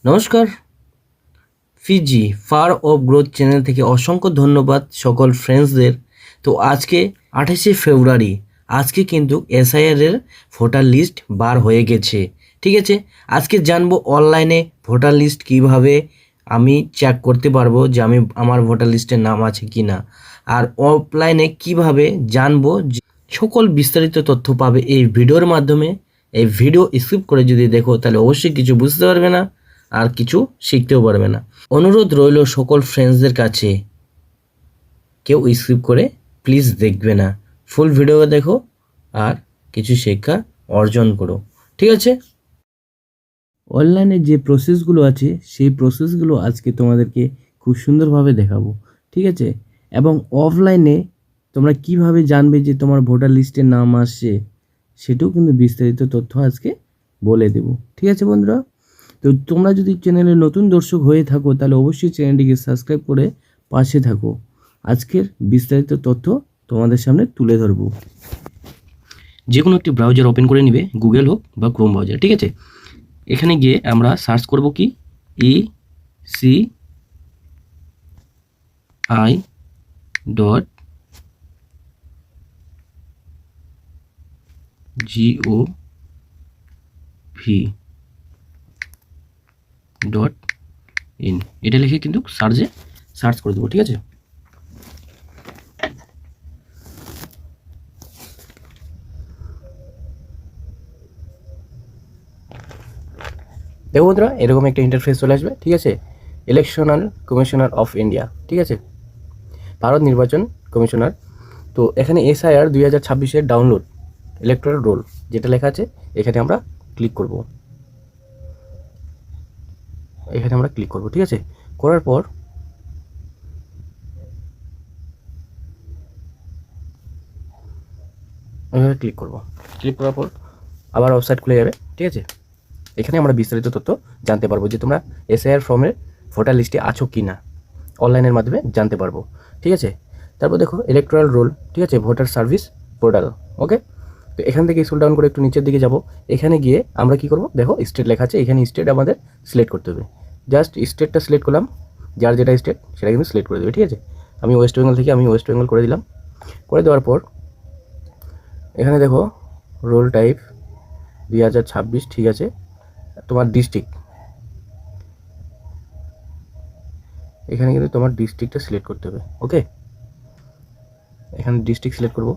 নমস্কার, ফিজি ফার অফ গ্রোথ চ্যানেল থেকে অসংখ্য ধন্যবাদ সকল ফ্রেন্ডসদের। তো আজকে 28শে ফেব্রুয়ারি, আজকে কিন্তু এসআইআর এর ভোটার লিস্ট বার হয়ে গেছে। ঠিক আছে, আজকে জানবো অনলাইনে ভোটার লিস্ট কিভাবে আমি চেক করতে পারবো যে আমার ভোটার লিস্টের নাম আছে কি না, আর অফলাইনে কিভাবে জানবো সকল বিস্তারিত তথ্য পাবে এই ভিডিওর মাধ্যমে। এই ভিডিও স্কিপ করে যদি দেখো তাহলে অবশ্যই কিছু বুঝতে পারবে না আর কিছু শিখতেও পারবে না। অনুরোধ রইল সকল ফ্রেন্ডসদের কাছে, কেউ স্কিপ করে প্লিজ দেখবে না, ফুল ভিডিও দেখো আর কিছু শিক্ষা অর্জন করো। ঠিক আছে, অনলাইনে যে প্রসেসগুলো আছে সেই প্রসেসগুলো আজকে তোমাদেরকে খুব সুন্দরভাবে দেখাবো। ঠিক আছে, এবং অফলাইনে তোমরা কিভাবে জানবে যে তোমার ভোটার লিস্টে নাম আসছে সেটাও কিন্তু বিস্তারিত তথ্য আজকে বলে দেব। ঠিক আছে বন্ধুরা, তো তোমরা যদি চ্যানেলে নতুন দর্শক হয়ে থাকো তাহলে অবশ্যই চ্যানেলটিকে সাবস্ক্রাইব করে পাশে থাকো। আজকের বিস্তারিত তথ্য তোমাদের সামনে তুলে ধরবো। যে কোনো একটি ব্রাউজার ওপেন করে নিবে, গুগল হোক বা ক্রোম ব্রাউজার। ঠিক আছে, এখানে গিয়ে আমরা সার্চ করব কি ECI.gov.in, এটা লিখে কিন্তু সার্চ করে দেবো। ঠিক আছে, দেখো বন্ধুরা, এরকম একটা ইন্টারফেস চলে আসবে। ঠিক আছে, ইলেকশনাল কমিশনার অফ ইন্ডিয়া। ঠিক আছে, ভারত নির্বাচন কমিশনার। তো এখানে এসআইআর 2026-এর ডাউনলোড ইলেকট্রাল রোল যেটা লেখা আছে এখানে আমরা ক্লিক করব। ঠিক আছে, করার পর এভাবে ক্লিক করার পর আবার ওয়েবসাইট খুলে যাবে। ঠিক আছে, এখানে আমরা বিস্তারিত তথ্য জানতে পারবো যে তোমরা এসআইআর ফর্মের ভোটার লিস্টে আছো কি না, অনলাইনের মাধ্যমে জানতে পারবো। ঠিক আছে, তারপর দেখো ইলেকট্রাল রোল। ঠিক আছে, ভোটার সার্ভিস পোর্টাল। ওকে, তো এখান থেকে স্ক্রল ডাউন করে একটু নিচের দিকে যাব। এখানে গিয়ে আমরা কি করব, দেখো স্টেট লেখা আছে, এখানে স্টেট আমাদের সিলেক্ট করতে হবে। জাস্ট স্টেটটা সিলেক্ট করলাম, যার যেটা স্টেট সেটা কিন্তু সিলেক্ট করে দেবে। ঠিক আছে, আমি ওয়েস্ট বেঙ্গল থেকে ওয়েস্ট বেঙ্গল করে দিলাম। করে দেওয়ার পর এখানে দেখো রোল টাইপ 2026। ঠিক আছে, তোমার ডিস্ট্রিক্ট, এখানে কিন্তু তোমার ডিস্ট্রিক্টটা সিলেক্ট করতে হবে। ওকে, এখানে ডিস্ট্রিক্ট সিলেক্ট করব।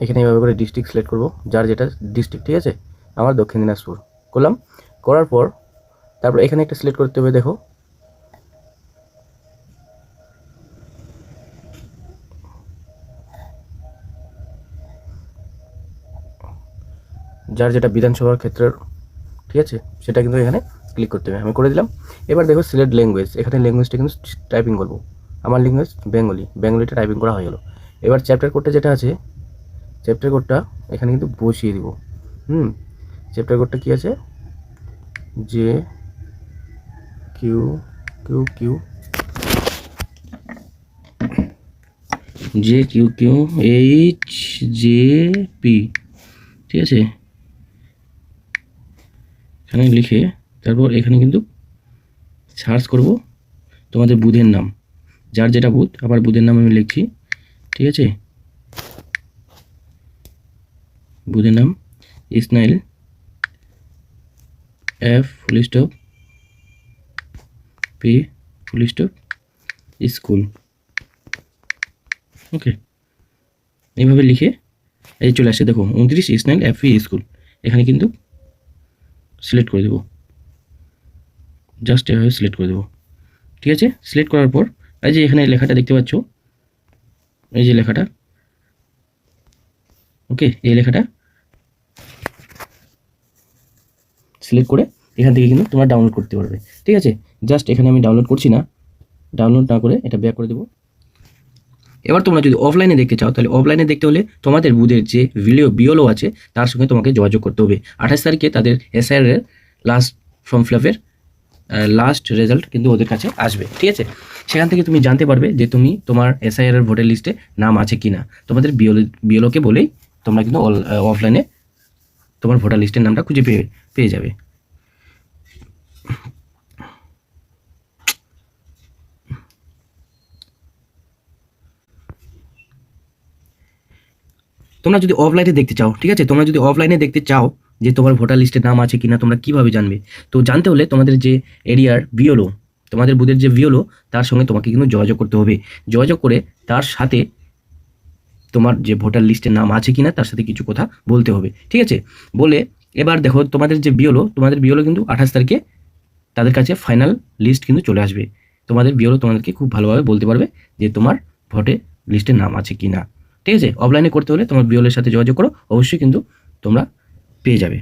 এখানে এইভাবে করে ডিস্ট্রিক্ট সিলেক্ট করব, যার যেটা ডিস্ট্রিক্ট। ঠিক আছে, আমার দক্ষিণ দিনাজপুর করলাম। করার পর তারপর এখানে একটা সিলেক্ট করতে হবে। দেখো যার যেটা বিধানসভার ক্ষেত্রের। ঠিক আছে, সেটা কিন্তু এখানে ক্লিক করতে হবে, আমি করে দিলাম। এবার দেখো সিলেক্ট ল্যাঙ্গুয়েজ, এখানে ল্যাঙ্গুয়েজটা কিন্তু টাইপিং করব। আমার ল্যাঙ্গুয়েজ বেঙ্গলিটা টাইপিং করা হয়ে গেল। এবার চ্যাপ্টার কোডটা যেটা আছে, চ্যাপ্টার কোডটা এখানে কিন্তু বসিয়ে দিব। চ্যাপ্টার কোডটা কি আছে, J Q Q Q JQQHJP। ঠিক আছে, এখানে লিখে তারপর এখানে কিন্তু সার্চ করব তোমাদের বুধের নাম, যার যেটা বুধ, আবার বুধের নাম আমি লিখছি। ঠিক আছে, বুধের নাম ইসনাইল F full stop P full stop school. Okay, এইভাবে লিখে এই চলে আসছে। দেখো 29 ইসনাইল FP স্কুল, এখানে কিন্তু সিলেক্ট করে দেবো, জাস্ট এভাবে সিলেক্ট করে দেবো। ঠিক আছে, সিলেক্ট করার পর এই যে এখানে লেখাটা দেখতে পাচ্ছ, এই যে লেখাটা, ওকে, এই লেখাটা সিলেক্ট করে এখান থেকে কিন্তু তোমরা ডাউনলোড করতে পারবে। ঠিক আছে, জাস্ট এখানে আমি ডাউনলোড করছি না, ডাউনলোড না করে এটা ব্যাক করে দেবো। এবার তোমরা যদি অফলাইনে দেখতে চাও তাহলে অফলাইনে দেখতে হলে তোমাদের বুথের যে বিওলো আছে তার সঙ্গে তোমাকে যোগাযোগ করতে হবে। 28 তারিখে তাদের এসআইআর এর লাস্ট ফর্ম ফিল আপের লাস্ট রেজাল্ট কিন্তু ওদের কাছে আসবে। ঠিক আছে, সেখান থেকে তুমি জানতে পারবে যে তুমি তোমার এসআইআর এর ভোটার লিস্টে নাম আছে কি না। তোমাদের বিওলোকে বলেই তোমরা কিন্তু অফলাইনে তোমার ভোটার লিস্টের নামটা খুঁজে পেয়ে যাবে। তোমরা যদি অফলাইনে দেখতে চাও, ঠিক আছে, তোমরা যদি অফলাইনে দেখতে চাও যে তোমার ভোটার লিস্টে নাম আছে কিনা তোমরা কিভাবে জানবে, তো জানতে হলে তোমাদের যে এরিয়ার বিওলো, তোমাদের বুথের যে বিওলো, তার সঙ্গে তোমাকে কিন্তু যোগাযোগ করতে হবে। যোগাযোগ করে তার সাথে তোমার যে ভোটার লিস্টের নাম আছে কিনা তার সাথে কিছু কথা বলতে হবে, ঠিক আছে। বলে এবার দেখো তোমাদের যে বিওলো, তোমাদের বিওলো কিন্তু 28 তারিখে তাদের কাছে ফাইনাল লিস্ট কিন্তু চলে আসবে। তোমাদের বিওলো তোমাদেরকে খুব ভালোভাবে বলতে পারবে যে তোমার ভোটে লিস্টের নাম আছে কি না, ঠিক আছে। অফলাইনে করতে হলে তোমার বিওলের সাথে যোগাযোগ করো, অবশ্যই কিন্তু তোমরা পেয়ে যাবে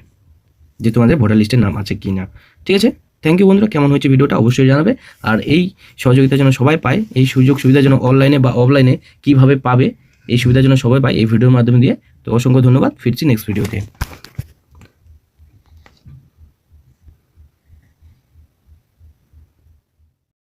যে তোমাদের ভোটার লিস্টের নাম আছে কি না, ঠিক আছে। থ্যাংক ইউ বন্ধুরা, কেমন হয়েছে ভিডিওটা অবশ্যই জানাবে। আর এই সহযোগিতা যেন সবাই পায়, এই সুযোগ সুবিধা যেন অনলাইনে বা অফলাইনে কীভাবে পাবে এই সুবিধা যেন সবাই পায় এই ভিডিওর মাধ্যমে দিয়ে। তো অসংখ্য ধন্যবাদ, ফিরছি নেক্সট ভিডিওতে।